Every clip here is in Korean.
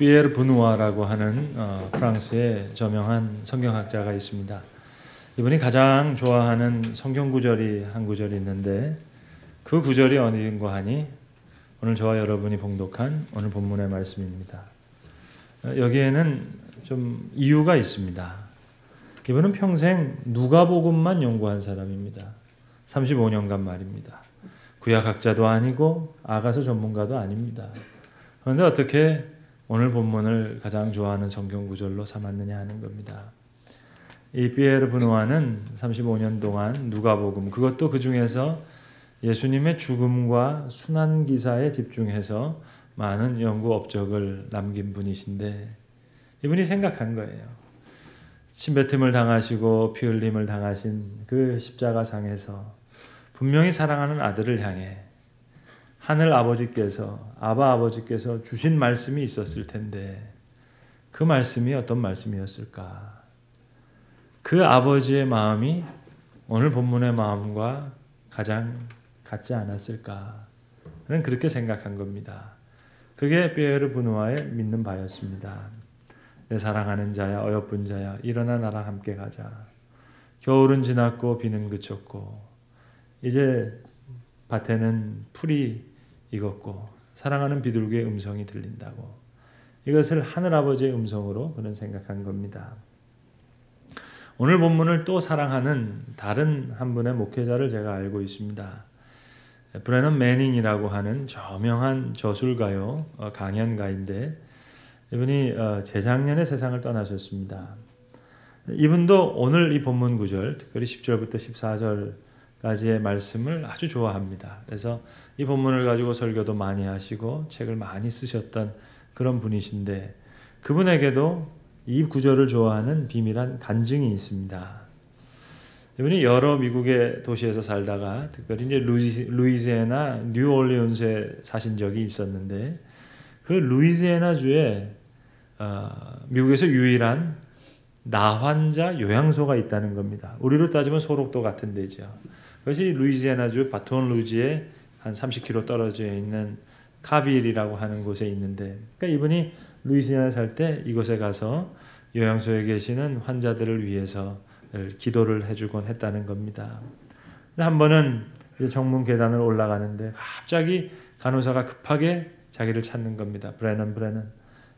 피에르 부누아라고 하는 프랑스의 저명한 성경학자가 있습니다. 이분이 가장 좋아하는 성경 구절이 한 구절이 있는데 그 구절이 어디인가 하니 오늘 저와 여러분이 봉독한 오늘 본문의 말씀입니다. 여기에는 좀 이유가 있습니다. 이분은 평생 누가복음만 연구한 사람입니다. 35년간 말입니다. 구약학자도 아니고 아가서 전문가도 아닙니다. 그런데 어떻게 오늘 본문을 가장 좋아하는 성경 구절로 삼았느냐 하는 겁니다. 이 피에르 부누아는 35년 동안 누가복음, 그것도 그 중에서 예수님의 죽음과 순환 기사에 집중해서 많은 연구 업적을 남긴 분이신데 이분이 생각한 거예요. 침뱉음을 당하시고 피 흘림을 당하신 그 십자가상에서 분명히 사랑하는 아들을 향해 하늘 아버지께서 아바 아버지께서 주신 말씀이 있었을 텐데 그 말씀이 어떤 말씀이었을까? 그 아버지의 마음이 오늘 본문의 마음과 가장 같지 않았을까? 저는 그렇게 생각한 겁니다. 그게 피에르 부누아의 믿는 바였습니다. 내 사랑하는 자야 어여쁜 자야 일어나 나랑 함께 가자. 겨울은 지났고 비는 그쳤고 이제 밭에는 풀이 익었고 사랑하는 비둘기의 음성이 들린다고. 이것을 하늘아버지의 음성으로 그는 생각한 겁니다. 오늘 본문을 또 사랑하는 다른 한 분의 목회자를 제가 알고 있습니다. 브래넌 매닝이라고 하는 저명한 저술가요, 강연가인데 이분이 재작년에 세상을 떠나셨습니다. 이분도 오늘 이 본문 구절, 특별히 10절부터 14절까지의 말씀을 아주 좋아합니다. 그래서 이 본문을 가지고 설교도 많이 하시고 책을 많이 쓰셨던 그런 분이신데 그분에게도 이 구절을 좋아하는 비밀한 간증이 있습니다. 이분이 여러 미국의 도시에서 살다가 특별히 이제 루이지애나 뉴올리언스에 사신 적이 있었는데 그 루이지애나 주에 미국에서 유일한 나환자 요양소가 있다는 겁니다. 우리로 따지면 소록도 같은 데죠. 그것이 루이지애나주 바톤 루지에 한 30km 떨어져 있는 카빌이라고 하는 곳에 있는데, 그러니까 이분이 루이지애나 살 때 이곳에 가서 요양소에 계시는 환자들을 위해서 기도를 해주곤 했다는 겁니다. 한 번은 정문 계단을 올라가는데 갑자기 간호사가 급하게 자기를 찾는 겁니다. 브래넌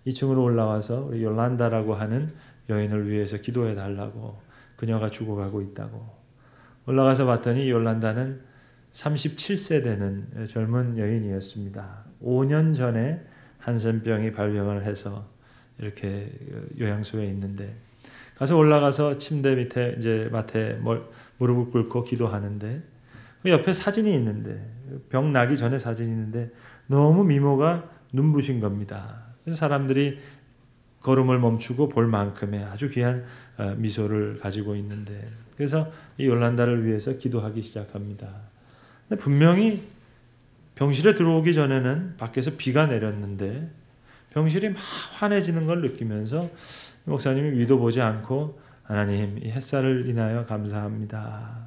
2층으로 올라와서 우리 요란다라고 하는 여인을 위해서 기도해 달라고. 그녀가 죽어가고 있다고. 올라가서 봤더니 요란다는 37세 되는 젊은 여인이었습니다. 5년 전에 한센병이 발병을 해서 이렇게 요양소에 있는데 가서 올라가서 침대 밑에 이제 마트에 무릎을 꿇고 기도하는데 그 옆에 사진이 있는데 병 나기 전에 사진이 있는데 너무 미모가 눈부신 겁니다. 그래서 사람들이 걸음을 멈추고 볼 만큼의 아주 귀한 미소를 가지고 있는데 그래서 이 요란다를 위해서 기도하기 시작합니다. 근데 분명히 병실에 들어오기 전에는 밖에서 비가 내렸는데 병실이 막 환해지는 걸 느끼면서 목사님이 위도 보지 않고 하나님 이 햇살을 인하여 감사합니다.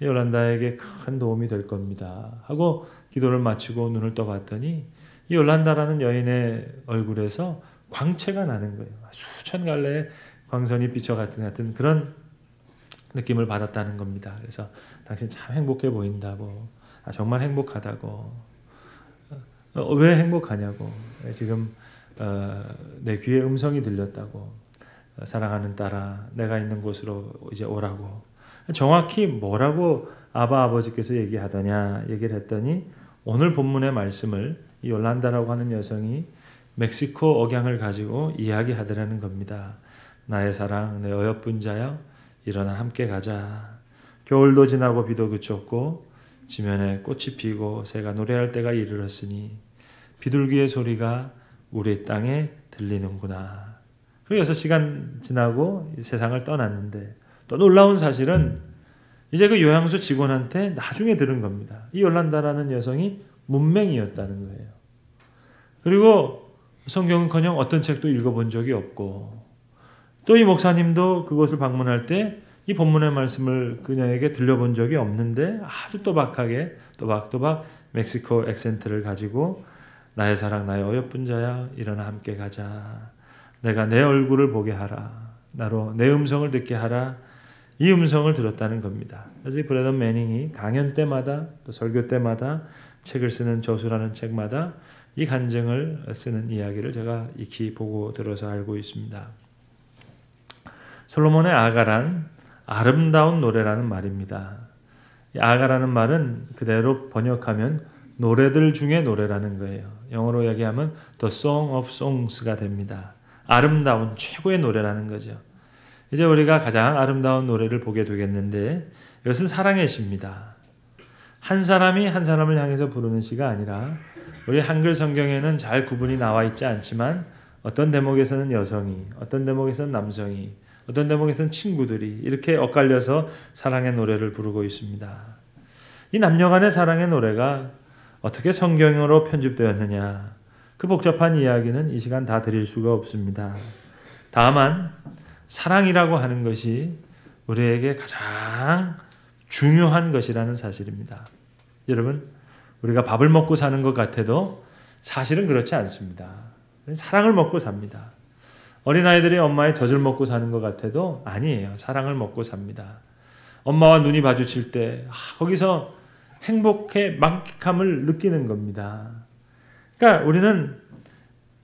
요란다에게 큰 도움이 될 겁니다. 하고 기도를 마치고 눈을 떠봤더니 이 요란다라는 여인의 얼굴에서 광채가 나는 거예요. 수천 갈래의 광선이 비춰 같은 그런 느낌을 받았다는 겁니다. 그래서 당신 참 행복해 보인다고. 정말 행복하다고. 왜 행복하냐고. 지금 내 귀에 음성이 들렸다고. 사랑하는 딸아 내가 있는 곳으로 이제 오라고. 정확히 뭐라고 아바 아버지께서 얘기하더냐 얘기를 했더니 오늘 본문의 말씀을 이 요란다라고 하는 여성이 멕시코 억양을 가지고 이야기하더라는 겁니다. 나의 사랑 내 어여쁜 자여 일어나 함께 가자. 겨울도 지나고 비도 그쳤고 지면에 꽃이 피고 새가 노래할 때가 이르렀으니 비둘기의 소리가 우리 땅에 들리는구나. 그리고 6시간 지나고 세상을 떠났는데 또 놀라운 사실은 이제 그 요양소 직원한테 나중에 들은 겁니다. 이 요란다라는 여성이 문맹이었다는 거예요. 그리고 성경은커녕 어떤 책도 읽어본 적이 없고 또 이 목사님도 그곳을 방문할 때 이 본문의 말씀을 그녀에게 들려본 적이 없는데 아주 또박하게 또박또박 멕시코 액센트를 가지고 나의 사랑 나의 어여쁜 자야 일어나 함께 가자. 내가 내 얼굴을 보게 하라. 나로 내 음성을 듣게 하라. 이 음성을 들었다는 겁니다. 그래서 브래던 매닝이 강연 때마다 또 설교 때마다 책을 쓰는 저수라는 책마다 이 간증을 쓰는 이야기를 제가 익히 보고 들어서 알고 있습니다. 솔로몬의 아가란 아름다운 노래라는 말입니다. 이 아가라는 말은 그대로 번역하면 노래들 중에 노래라는 거예요. 영어로 이야기하면 The Song of Songs가 됩니다. 아름다운 최고의 노래라는 거죠. 이제 우리가 가장 아름다운 노래를 보게 되겠는데 이것은 사랑의 시입니다. 한 사람이 한 사람을 향해서 부르는 시가 아니라 우리 한글 성경에는 잘 구분이 나와 있지 않지만 어떤 대목에서는 여성이, 어떤 대목에서는 남성이, 어떤 대목에서는 친구들이 이렇게 엇갈려서 사랑의 노래를 부르고 있습니다. 이 남녀 간의 사랑의 노래가 어떻게 성경으로 편집되었느냐, 그 복잡한 이야기는 이 시간 다 드릴 수가 없습니다. 다만 사랑이라고 하는 것이 우리에게 가장 중요한 것이라는 사실입니다. 여러분, 우리가 밥을 먹고 사는 것 같아도 사실은 그렇지 않습니다. 사랑을 먹고 삽니다. 어린아이들이 엄마의 젖을 먹고 사는 것 같아도 아니에요. 사랑을 먹고 삽니다. 엄마와 눈이 마주칠 때 거기서 행복의 만끽함을 느끼는 겁니다. 그러니까 우리는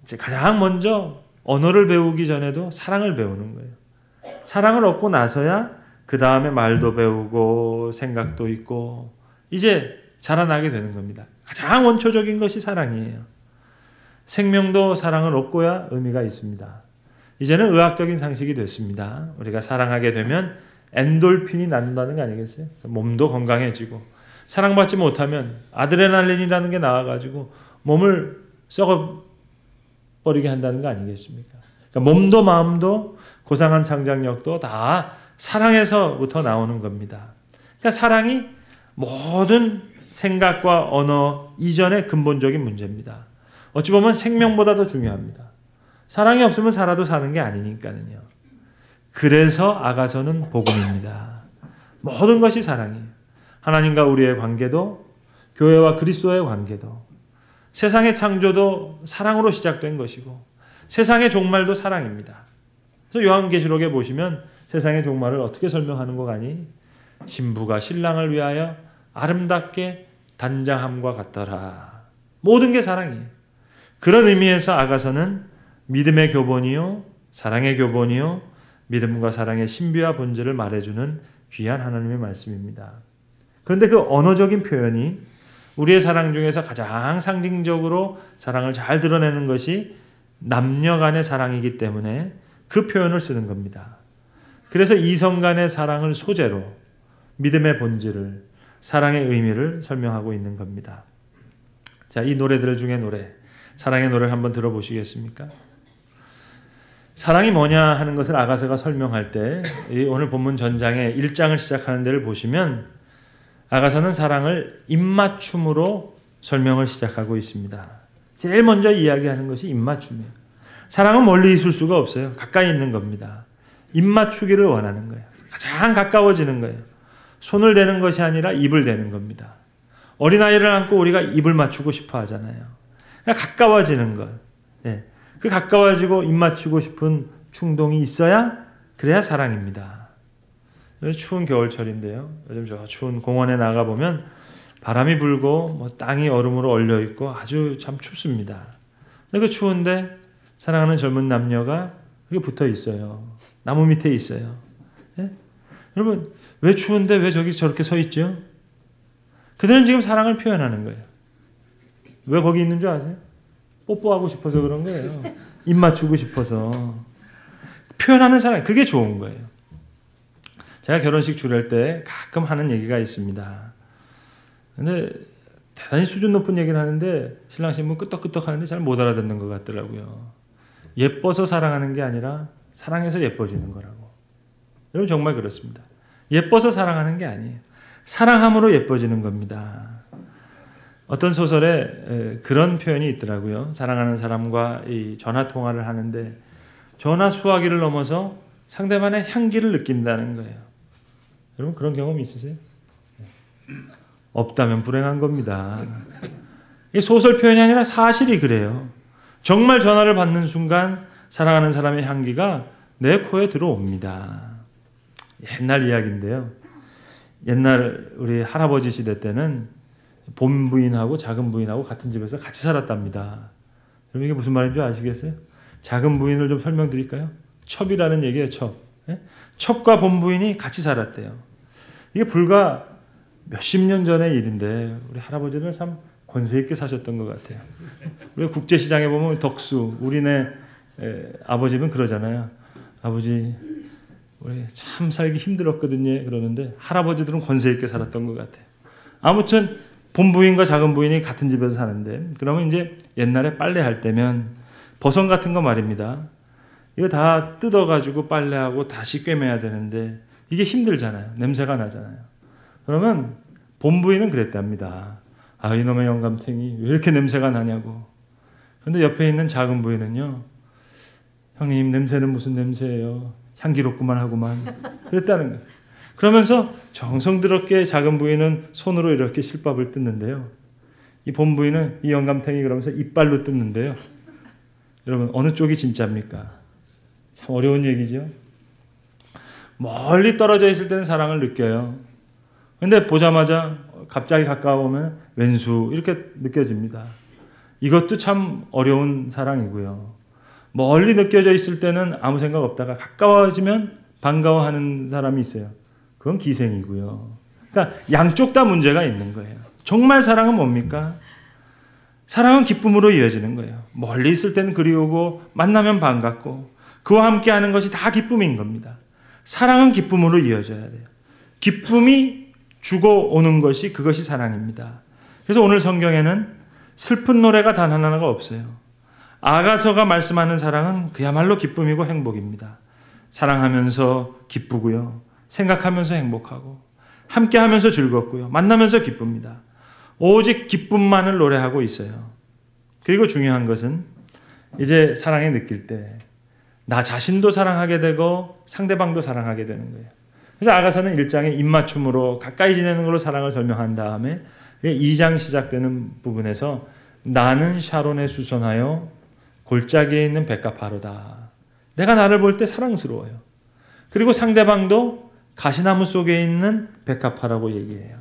이제 가장 먼저 언어를 배우기 전에도 사랑을 배우는 거예요. 사랑을 얻고 나서야 그 다음에 말도 배우고 생각도 있고 이제 자라나게 되는 겁니다. 가장 원초적인 것이 사랑이에요. 생명도 사랑을 얻고야 의미가 있습니다. 이제는 의학적인 상식이 됐습니다. 우리가 사랑하게 되면 엔돌핀이 난다는 거 아니겠어요? 몸도 건강해지고 사랑받지 못하면 아드레날린이라는 게 나와가지고 몸을 썩어버리게 한다는 거 아니겠습니까? 그러니까 몸도 마음도 고상한 창작력도 다 사랑에서부터 나오는 겁니다. 그러니까 사랑이 모든 생각과 언어 이전의 근본적인 문제입니다. 어찌 보면 생명보다 더 중요합니다. 사랑이 없으면 살아도 사는 게 아니니까요. 그래서 아가서는 복음입니다. 모든 것이 사랑이에요. 하나님과 우리의 관계도, 교회와 그리스도의 관계도, 세상의 창조도 사랑으로 시작된 것이고 세상의 종말도 사랑입니다. 그래서 요한계시록에 보시면 세상의 종말을 어떻게 설명하는 것 같니? 신부가 신랑을 위하여 아름답게 단장함과 같더라. 모든 게 사랑이에요. 그런 의미에서 아가서는 믿음의 교본이요, 사랑의 교본이요, 믿음과 사랑의 신비와 본질을 말해주는 귀한 하나님의 말씀입니다. 그런데 그 언어적인 표현이 우리의 사랑 중에서 가장 상징적으로 사랑을 잘 드러내는 것이 남녀 간의 사랑이기 때문에 그 표현을 쓰는 겁니다. 그래서 이성 간의 사랑을 소재로 믿음의 본질을, 사랑의 의미를 설명하고 있는 겁니다. 자, 이 노래들 중에 노래, 사랑의 노래를 한번 들어보시겠습니까? 사랑이 뭐냐 하는 것을 아가서가 설명할 때 오늘 본문 전장에 1장을 시작하는 데를 보시면 아가서는 사랑을 입맞춤으로 설명을 시작하고 있습니다. 제일 먼저 이야기하는 것이 입맞춤이에요. 사랑은 멀리 있을 수가 없어요. 가까이 있는 겁니다. 입맞추기를 원하는 거예요. 가장 가까워지는 거예요. 손을 대는 것이 아니라 입을 대는 겁니다. 어린아이를 안고 우리가 입을 맞추고 싶어 하잖아요. 그러니까 가까워지는 것. 네. 그 가까워지고 입 맞추고 싶은 충동이 있어야 그래야 사랑입니다. 추운 겨울철인데요. 요즘 저 추운 공원에 나가보면 바람이 불고 땅이 얼음으로 얼려 있고 아주 참 춥습니다. 그 추운데 사랑하는 젊은 남녀가 그게 붙어 있어요. 나무 밑에 있어요. 예? 여러분 왜 추운데 왜 저기 저렇게 서 있죠? 그들은 지금 사랑을 표현하는 거예요. 왜 거기 있는 줄 아세요? 뽀뽀하고 싶어서 그런 거예요. 입 맞추고 싶어서. 표현하는 사랑, 그게 좋은 거예요. 제가 결혼식 주례할 때 가끔 하는 얘기가 있습니다. 근데 대단히 수준 높은 얘기를 하는데 신랑 신부 끄떡끄떡 하는데 잘 못 알아듣는 것 같더라고요. 예뻐서 사랑하는 게 아니라 사랑해서 예뻐지는 거라고. 여러분 정말 그렇습니다. 예뻐서 사랑하는 게 아니에요. 사랑함으로 예뻐지는 겁니다. 어떤 소설에 그런 표현이 있더라고요. 사랑하는 사람과 이 전화 통화를 하는데 전화 수화기를 넘어서 상대방의 향기를 느낀다는 거예요. 여러분 그런 경험 있으세요? 없다면 불행한 겁니다. 이게 소설 표현이 아니라 사실이 그래요. 정말 전화를 받는 순간 사랑하는 사람의 향기가 내 코에 들어옵니다. 옛날 이야기인데요. 옛날 우리 할아버지 시대 때는 본 부인하고 작은 부인하고 같은 집에서 같이 살았답니다. 여러분 이게 무슨 말인지 아시겠어요? 작은 부인을 좀 설명드릴까요? 첩이라는 얘기예요. 첩. 첩과 본 부인이 같이 살았대요. 이게 불과 몇십 년 전의 일인데 우리 할아버지는 참 권세 있게 사셨던 것 같아요. 우리가 국제시장에 보면 덕수, 우리네 아버지는 그러잖아요. 아버지 우리 참 살기 힘들었거든요. 그러는데 할아버지들은 권세 있게 살았던 것 같아요. 아무튼 본 부인과 작은 부인이 같은 집에서 사는데 그러면 이제 옛날에 빨래할 때면 버선 같은 거 말입니다. 이거 다 뜯어가지고 빨래하고 다시 꿰매야 되는데 이게 힘들잖아요. 냄새가 나잖아요. 그러면 본 부인은 그랬답니다. 아, 이놈의 영감탱이 왜 이렇게 냄새가 나냐고. 그런데 옆에 있는 작은 부인은요. 형님 냄새는 무슨 냄새예요. 향기롭구만 하고만. 그랬다는 거예요. 그러면서 정성스럽게 작은 부인은 손으로 이렇게 실밥을 뜯는데요. 이 본 부인은 이 영감탱이 그러면서 이빨로 뜯는데요. 여러분 어느 쪽이 진짜입니까? 참 어려운 얘기죠. 멀리 떨어져 있을 때는 사랑을 느껴요. 근데 보자마자 갑자기 가까워오면 왼수 이렇게 느껴집니다. 이것도 참 어려운 사랑이고요. 멀리 느껴져 있을 때는 아무 생각 없다가 가까워지면 반가워하는 사람이 있어요. 그건 기생이고요. 그러니까 양쪽 다 문제가 있는 거예요. 정말 사랑은 뭡니까? 사랑은 기쁨으로 이어지는 거예요. 멀리 있을 때는 그리우고 만나면 반갑고 그와 함께하는 것이 다 기쁨인 겁니다. 사랑은 기쁨으로 이어져야 돼요. 기쁨이 주고 오는 것이 그것이 사랑입니다. 그래서 오늘 성경에는 슬픈 노래가 단 하나가 없어요. 아가서가 말씀하는 사랑은 그야말로 기쁨이고 행복입니다. 사랑하면서 기쁘고요. 생각하면서 행복하고 함께하면서 즐겁고요. 만나면서 기쁩니다. 오직 기쁨만을 노래하고 있어요. 그리고 중요한 것은 이제 사랑에 느낄 때 나 자신도 사랑하게 되고 상대방도 사랑하게 되는 거예요. 그래서 아가서는 1장에 입맞춤으로 가까이 지내는 걸로 사랑을 설명한 다음에 2장 시작되는 부분에서 나는 샤론에 수선하여 골짜기에 있는 백합화로다. 내가 나를 볼 때 사랑스러워요. 그리고 상대방도 가시나무 속에 있는 백합화라고 얘기해요.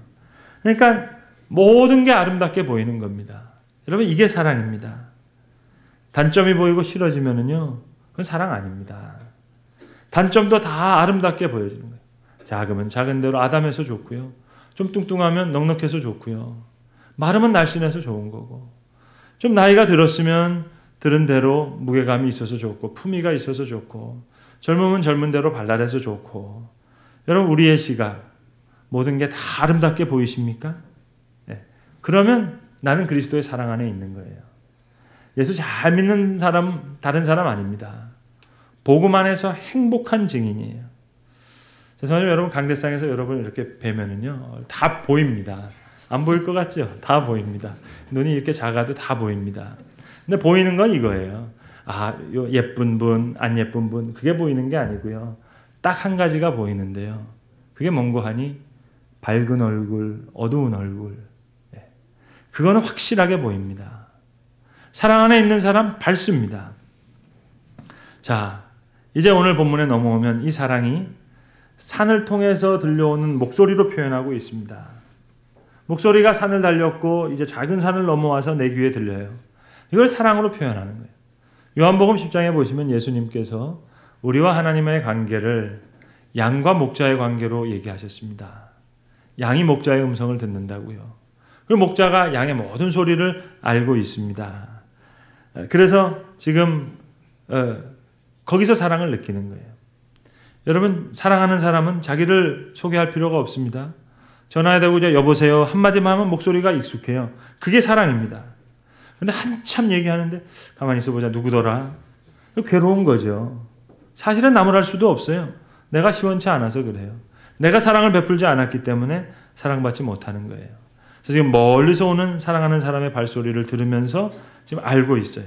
그러니까 모든 게 아름답게 보이는 겁니다. 여러분 이게 사랑입니다. 단점이 보이고 싫어지면은요 그건 사랑 아닙니다. 단점도 다 아름답게 보여주는 거예요. 작으면 작은 대로 아담해서 좋고요. 좀 뚱뚱하면 넉넉해서 좋고요. 마르면 날씬해서 좋은 거고 좀 나이가 들었으면 들은 대로 무게감이 있어서 좋고 품위가 있어서 좋고 젊으면 젊은 대로 발랄해서 좋고 여러분 우리의 시각 모든 게 다 아름답게 보이십니까? 네. 그러면 나는 그리스도의 사랑 안에 있는 거예요. 예수 잘 믿는 사람 다른 사람 아닙니다. 복음 안에서 행복한 증인이에요. 죄송하지만 여러분 강대상에서 여러분 이렇게 뵈면은요 다 보입니다. 안 보일 것 같죠? 다 보입니다. 눈이 이렇게 작아도 다 보입니다. 근데 보이는 건 이거예요. 아, 요 예쁜 분, 안 예쁜 분 그게 보이는 게 아니고요. 딱 한 가지가 보이는데요. 그게 뭔고 하니 밝은 얼굴, 어두운 얼굴. 네. 그거는 확실하게 보입니다. 사랑 안에 있는 사람 밝습니다. 자, 이제 오늘 본문에 넘어오면 이 사랑이 산을 통해서 들려오는 목소리로 표현하고 있습니다. 목소리가 산을 달렸고 이제 작은 산을 넘어와서 내 귀에 들려요. 이걸 사랑으로 표현하는 거예요. 요한복음 10장에 보시면 예수님께서 우리와 하나님의 관계를 양과 목자의 관계로 얘기하셨습니다. 양이 목자의 음성을 듣는다고요. 그리고 목자가 양의 모든 소리를 알고 있습니다. 그래서 지금 거기서 사랑을 느끼는 거예요. 여러분 사랑하는 사람은 자기를 소개할 필요가 없습니다. 전화해 대고 여보세요 한마디만 하면 목소리가 익숙해요. 그게 사랑입니다. 근데 한참 얘기하는데 가만히 있어보자 누구더라? 괴로운 거죠. 사실은 나무랄 수도 없어요. 내가 시원치 않아서 그래요. 내가 사랑을 베풀지 않았기 때문에 사랑받지 못하는 거예요. 그래서 지금 멀리서 오는 사랑하는 사람의 발소리를 들으면서 지금 알고 있어요.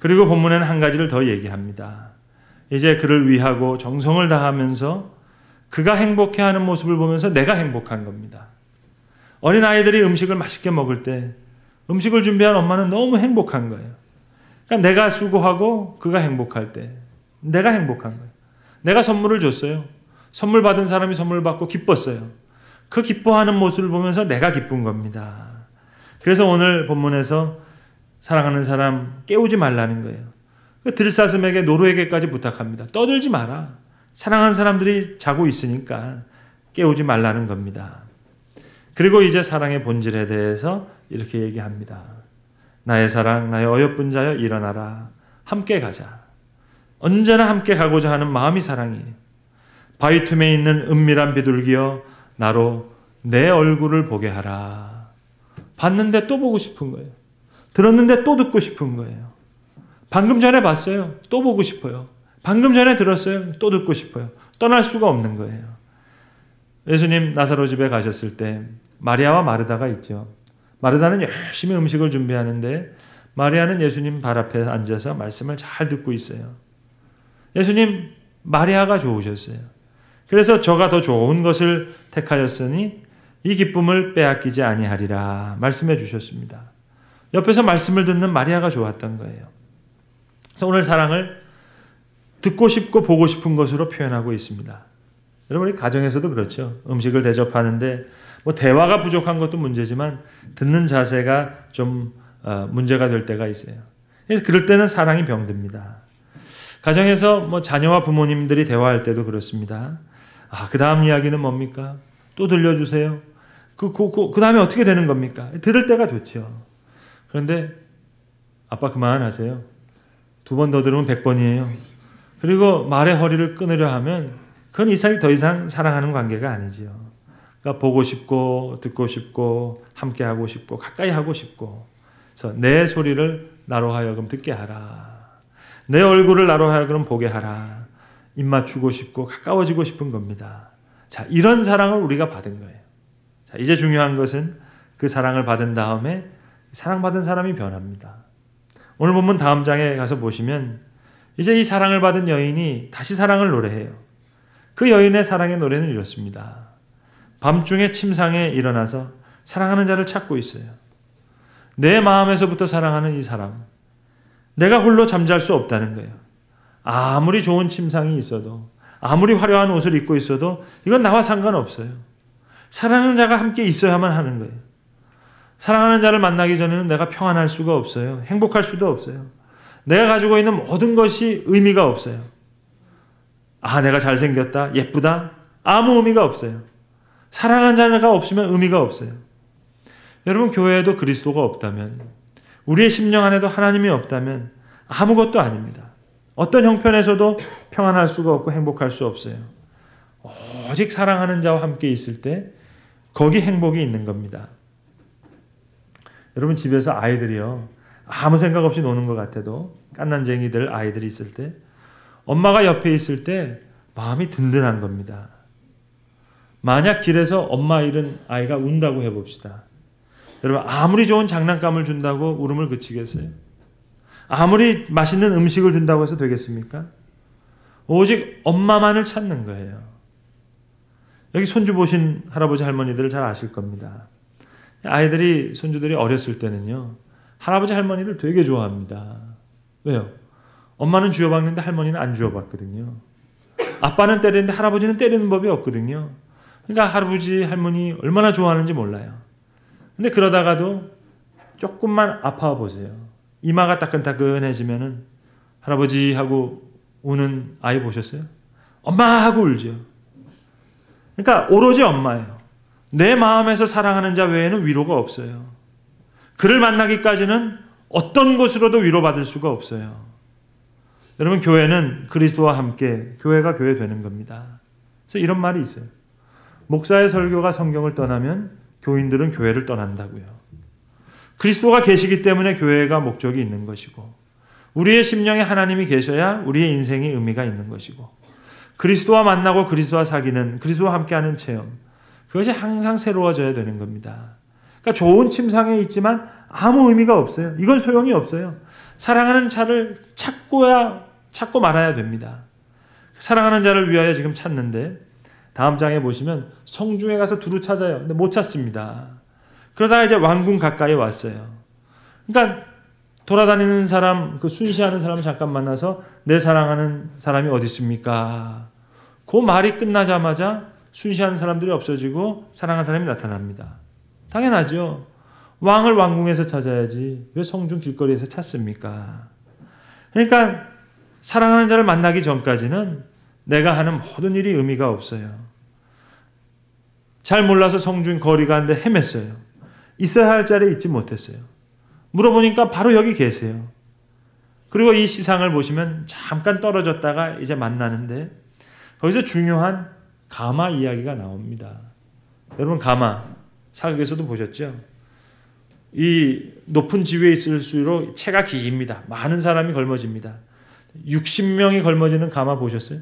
그리고 본문에는 한 가지를 더 얘기합니다. 이제 그를 위하고 정성을 다하면서 그가 행복해하는 모습을 보면서 내가 행복한 겁니다. 어린아이들이 음식을 맛있게 먹을 때 음식을 준비한 엄마는 너무 행복한 거예요. 그러니까 내가 수고하고 그가 행복할 때 내가 행복한 거예요. 내가 선물을 줬어요. 선물 받은 사람이 선물 받고 기뻤어요. 그 기뻐하는 모습을 보면서 내가 기쁜 겁니다. 그래서 오늘 본문에서 사랑하는 사람 깨우지 말라는 거예요. 들사슴에게 노루에게까지 부탁합니다. 떠들지 마라. 사랑하는 사람들이 자고 있으니까 깨우지 말라는 겁니다. 그리고 이제 사랑의 본질에 대해서 이렇게 얘기합니다. 나의 사랑, 나의 어여쁜 자여 일어나라. 함께 가자. 언제나 함께 가고자 하는 마음이 사랑이에요. 바위 틈에 있는 은밀한 비둘기여 나로 내 얼굴을 보게 하라. 봤는데 또 보고 싶은 거예요. 들었는데 또 듣고 싶은 거예요. 방금 전에 봤어요. 또 보고 싶어요. 방금 전에 들었어요. 또 듣고 싶어요. 떠날 수가 없는 거예요. 예수님 나사로 집에 가셨을 때 마리아와 마르다가 있죠. 마르다는 열심히 음식을 준비하는데 마리아는 예수님 발 앞에 앉아서 말씀을 잘 듣고 있어요. 예수님 마리아가 좋으셨어요. 그래서 저가 더 좋은 것을 택하였으니 이 기쁨을 빼앗기지 아니하리라 말씀해 주셨습니다. 옆에서 말씀을 듣는 마리아가 좋았던 거예요. 그래서 오늘 사랑을 듣고 싶고 보고 싶은 것으로 표현하고 있습니다. 여러분, 우리 가정에서도 그렇죠. 음식을 대접하는데 뭐 대화가 부족한 것도 문제지만 듣는 자세가 좀 문제가 될 때가 있어요. 그래서 그럴 때는 사랑이 병듭니다. 가정에서 뭐 자녀와 부모님들이 대화할 때도 그렇습니다. 그 다음 이야기는 뭡니까? 또 들려주세요. 그 다음에 어떻게 되는 겁니까? 들을 때가 좋죠. 그런데 아빠 그만하세요. 2번 더 들으면 100번이에요. 그리고 말의 허리를 끊으려 하면 그건 더 이상 사랑하는 관계가 아니지요. 그러니까 보고 싶고 듣고 싶고 함께 하고 싶고 가까이 하고 싶고 그래서 내 소리를 나로 하여금 듣게 하라. 내 얼굴을 나로 하여금 보게 하라. 입 맞추고 싶고 가까워지고 싶은 겁니다. 자, 이런 사랑을 우리가 받은 거예요. 자, 이제 중요한 것은 그 사랑을 받은 다음에 사랑받은 사람이 변합니다. 오늘 본문 다음 장에 가서 보시면 이제 이 사랑을 받은 여인이 다시 사랑을 노래해요. 그 여인의 사랑의 노래는 이렇습니다. 밤중에 침상에 일어나서 사랑하는 자를 찾고 있어요. 내 마음에서부터 사랑하는 이 사람. 내가 홀로 잠잘 수 없다는 거예요. 아무리 좋은 침상이 있어도 아무리 화려한 옷을 입고 있어도 이건 나와 상관없어요. 사랑하는 자가 함께 있어야만 하는 거예요. 사랑하는 자를 만나기 전에는 내가 평안할 수가 없어요. 행복할 수도 없어요. 내가 가지고 있는 모든 것이 의미가 없어요. 내가 잘생겼다, 예쁘다, 아무 의미가 없어요. 사랑하는 자가 없으면 의미가 없어요. 여러분, 교회에도 그리스도가 없다면, 우리의 심령 안에도 하나님이 없다면 아무것도 아닙니다. 어떤 형편에서도 평안할 수가 없고 행복할 수 없어요. 오직 사랑하는 자와 함께 있을 때 거기 행복이 있는 겁니다. 여러분, 집에서 아이들이요, 아무 생각 없이 노는 것 같아도 깐난쟁이들 아이들이 있을 때 엄마가 옆에 있을 때 마음이 든든한 겁니다. 만약 길에서 엄마 잃은 아이가 운다고 해봅시다. 여러분, 아무리 좋은 장난감을 준다고 울음을 그치겠어요? 아무리 맛있는 음식을 준다고 해서 되겠습니까? 오직 엄마만을 찾는 거예요. 여기 손주 보신 할아버지 할머니들 잘 아실 겁니다. 아이들이, 손주들이 어렸을 때는요, 할아버지 할머니를 되게 좋아합니다. 왜요? 엄마는 쥐어박는데 할머니는 안 쥐어박거든요. 아빠는 때리는데 할아버지는 때리는 법이 없거든요. 그러니까 할아버지 할머니 얼마나 좋아하는지 몰라요. 근데 그러다가도 조금만 아파 보세요. 이마가 따끈따끈해지면은 할아버지 하고 우는 아이 보셨어요? 엄마 하고 울죠. 그러니까 오로지 엄마예요. 내 마음에서 사랑하는 자 외에는 위로가 없어요. 그를 만나기까지는 어떤 것으로도 위로받을 수가 없어요. 여러분, 교회는 그리스도와 함께 교회가 교회 되는 겁니다. 그래서 이런 말이 있어요. 목사의 설교가 성경을 떠나면 교인들은 교회를 떠난다고요. 그리스도가 계시기 때문에 교회가 목적이 있는 것이고, 우리의 심령에 하나님이 계셔야 우리의 인생에 의미가 있는 것이고, 그리스도와 만나고 그리스도와 사귀는, 그리스도와 함께하는 체험, 그것이 항상 새로워져야 되는 겁니다. 그러니까 좋은 침상에 있지만 아무 의미가 없어요. 이건 소용이 없어요. 사랑하는 자를 찾고 말아야 됩니다. 사랑하는 자를 위하여 지금 찾는데, 다음 장에 보시면 성중에 가서 두루 찾아요. 근데 못 찾습니다. 그러다가 이제 왕궁 가까이 왔어요. 그러니까 돌아다니는 사람, 그 순시하는 사람 잠깐 만나서 내 사랑하는 사람이 어디 있습니까? 그 말이 끝나자마자 순시하는 사람들이 없어지고 사랑하는 사람이 나타납니다. 당연하죠. 왕을 왕궁에서 찾아야지 왜 성중 길거리에서 찾습니까? 그러니까 사랑하는 자를 만나기 전까지는 내가 하는 모든 일이 의미가 없어요. 잘 몰라서 성중 거리 가는데 헤맸어요. 있어야 할 자리에 있지 못했어요. 물어보니까 바로 여기 계세요. 그리고 이 시상을 보시면 잠깐 떨어졌다가 이제 만나는데 거기서 중요한 가마 이야기가 나옵니다. 여러분 가마 사극에서도 보셨죠? 이 높은 지위에 있을수록 채가 깁니다. 많은 사람이 걸머집니다. 60명이 걸머지는 가마 보셨어요?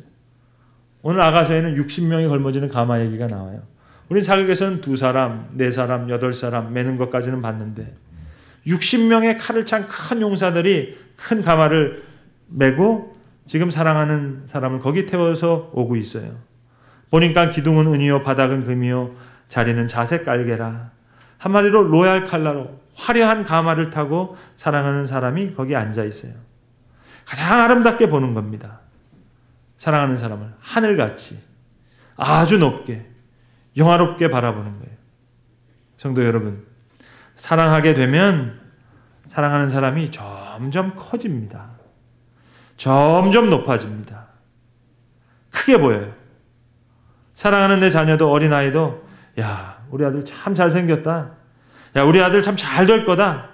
오늘 아가서에는 60명이 걸머지는 가마 얘기가 나와요. 우리 사극에서는 2사람, 4사람, 8사람 매는 것까지는 봤는데 60명의 칼을 찬 큰 용사들이 큰 가마를 메고 지금 사랑하는 사람을 거기 태워서 오고 있어요. 보니까 기둥은 은이요 바닥은 금이요 자리는 자색 깔개라. 한마디로 로얄 칼라로 화려한 가마를 타고 사랑하는 사람이 거기 앉아 있어요. 가장 아름답게 보는 겁니다. 사랑하는 사람을 하늘같이 아주 높게 영화롭게 바라보는 거예요. 성도 여러분, 사랑하게 되면 사랑하는 사람이 점점 커집니다. 점점 높아집니다. 크게 보여요. 사랑하는 내 자녀도 어린아이도 야, 우리 아들 참 잘생겼다. 야, 우리 아들 참 잘 될 거다.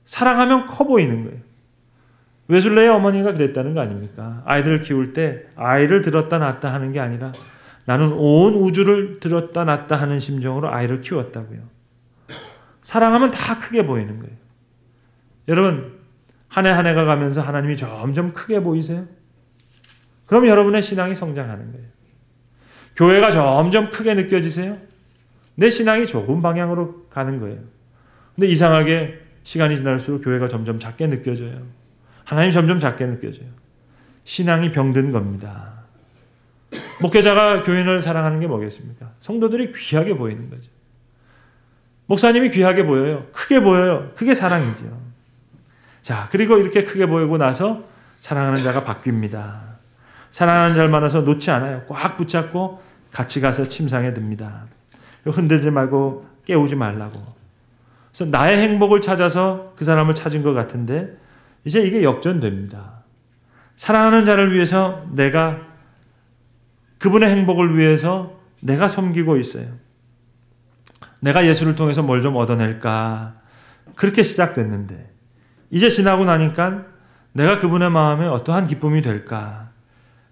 사랑하면 커 보이는 거예요. 웨슬레의 어머니가 그랬다는 거 아닙니까? 아이들을 키울 때 아이를 들었다 놨다 하는 게 아니라 나는 온 우주를 들었다 놨다 하는 심정으로 아이를 키웠다고요. 사랑하면 다 크게 보이는 거예요. 여러분, 한 해 한 해가 가면서 하나님이 점점 크게 보이세요? 그럼 여러분의 신앙이 성장하는 거예요. 교회가 점점 크게 느껴지세요? 내 신앙이 좋은 방향으로 가는 거예요. 근데 이상하게 시간이 지날수록 교회가 점점 작게 느껴져요. 하나님이 점점 작게 느껴져요. 신앙이 병든 겁니다. 목회자가 교인을 사랑하는 게 뭐겠습니까? 성도들이 귀하게 보이는 거죠. 목사님이 귀하게 보여요. 크게 보여요. 그게 사랑이죠. 자, 그리고 이렇게 크게 보이고 나서 사랑하는 자가 바뀝니다. 사랑하는 자를 만나서 놓지 않아요. 꽉 붙잡고 같이 가서 침상에 듭니다. 흔들지 말고 깨우지 말라고. 그래서 나의 행복을 찾아서 그 사람을 찾은 것 같은데 이제 이게 역전됩니다. 사랑하는 자를 위해서 내가 그분의 행복을 위해서 내가 섬기고 있어요. 내가 예수를 통해서 뭘 좀 얻어낼까. 그렇게 시작됐는데 이제 지나고 나니까 내가 그분의 마음에 어떠한 기쁨이 될까.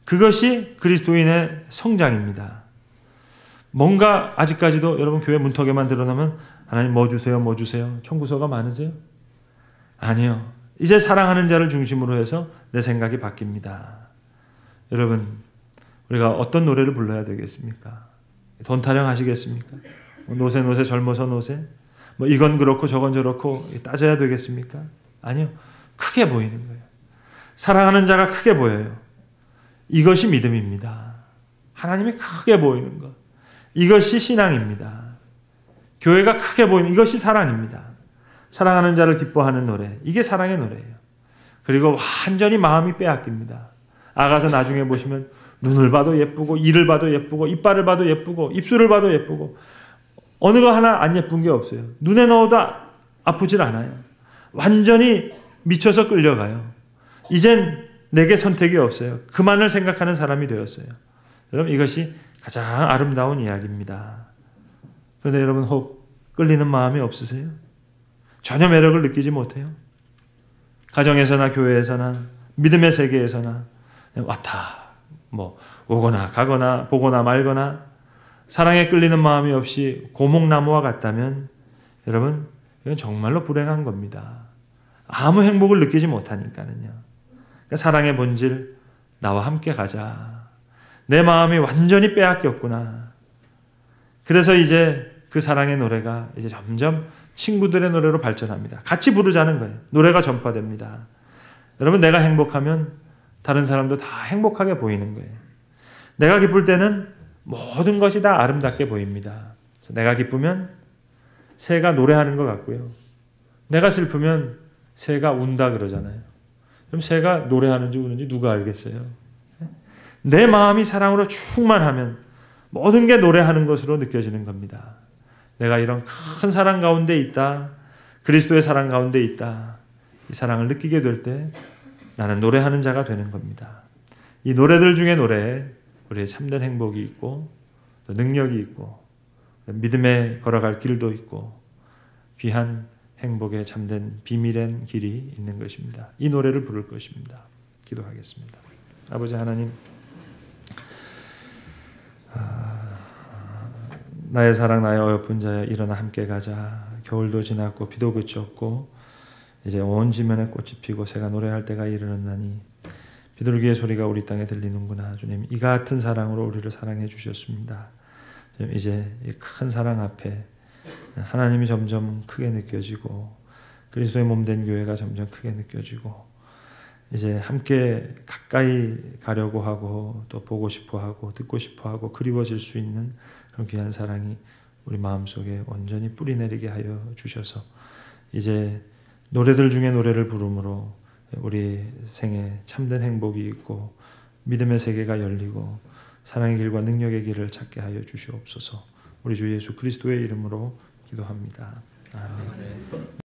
그것이 그리스도인의 성장입니다. 뭔가 아직까지도 여러분 교회 문턱에만 드러나면 하나님 뭐 주세요, 뭐 주세요. 청구서가 많으세요? 아니요. 이제 사랑하는 자를 중심으로 해서 내 생각이 바뀝니다. 여러분, 우리가 어떤 노래를 불러야 되겠습니까? 돈 타령 하시겠습니까? 노세 노세 젊어서 노세? 뭐 이건 그렇고 저건 저렇고 따져야 되겠습니까? 아니요. 크게 보이는 거예요. 사랑하는 자가 크게 보여요. 이것이 믿음입니다. 하나님이 크게 보이는 것. 이것이 신앙입니다. 교회가 크게 보이는 이것이 사랑입니다. 사랑하는 자를 기뻐하는 노래. 이게 사랑의 노래예요. 그리고 완전히 마음이 빼앗깁니다. 아가서 나중에 보시면 눈을 봐도 예쁘고 이를 봐도 예쁘고 이빨을 봐도 예쁘고 입술을 봐도 예쁘고 어느 거 하나 안 예쁜 게 없어요. 눈에 넣어도 아프질 않아요. 완전히 미쳐서 끌려가요. 이젠 내게 선택이 없어요. 그만을 생각하는 사람이 되었어요. 여러분, 이것이 가장 아름다운 이야기입니다. 그런데 여러분, 혹 끌리는 마음이 없으세요? 전혀 매력을 느끼지 못해요? 가정에서나 교회에서나 믿음의 세계에서나 왔다 뭐 오거나 가거나 보거나 말거나 사랑에 끌리는 마음이 없이 고목나무와 같다면 여러분, 이건 정말로 불행한 겁니다. 아무 행복을 느끼지 못하니까는요. 그러니까 사랑의 본질, 나와 함께 가자. 내 마음이 완전히 빼앗겼구나. 그래서 이제 그 사랑의 노래가 이제 점점 친구들의 노래로 발전합니다. 같이 부르자는 거예요. 노래가 전파됩니다. 여러분, 내가 행복하면 다른 사람도 다 행복하게 보이는 거예요. 내가 기쁠 때는 모든 것이 다 아름답게 보입니다. 내가 기쁘면 새가 노래하는 것 같고요. 내가 슬프면 새가 운다 그러잖아요. 그럼 새가 노래하는지 우는지 누가 알겠어요? 내 마음이 사랑으로 충만하면 모든 게 노래하는 것으로 느껴지는 겁니다. 내가 이런 큰 사랑 가운데 있다. 그리스도의 사랑 가운데 있다. 이 사랑을 느끼게 될 때 나는 노래하는 자가 되는 겁니다. 이 노래들 중에 노래에 우리의 참된 행복이 있고 또 능력이 있고 믿음에 걸어갈 길도 있고 귀한 행복에 참된 비밀의 길이 있는 것입니다. 이 노래를 부를 것입니다. 기도하겠습니다. 아버지 하나님, 나의 사랑 나의 어여쁜 자여 일어나 함께 가자. 겨울도 지났고 비도 그쳤고 이제 온 지면에 꽃이 피고 새가 노래할 때가 이르렀나니 비둘기의 소리가 우리 땅에 들리는구나. 주님, 이 같은 사랑으로 우리를 사랑해 주셨습니다. 이제 이 큰 사랑 앞에 하나님이 점점 크게 느껴지고 그리스도의 몸된 교회가 점점 크게 느껴지고 이제 함께 가까이 가려고 하고 또 보고 싶어 하고 듣고 싶어 하고 그리워질 수 있는 그런 귀한 사랑이 우리 마음속에 온전히 뿌리내리게 하여 주셔서 이제 노래들 중에 노래를 부름으로 우리 생에 참된 행복이 있고 믿음의 세계가 열리고 사랑의 길과 능력의 길을 찾게 하여 주시옵소서. 우리 주 예수 그리스도의 이름으로 기도합니다. 아멘.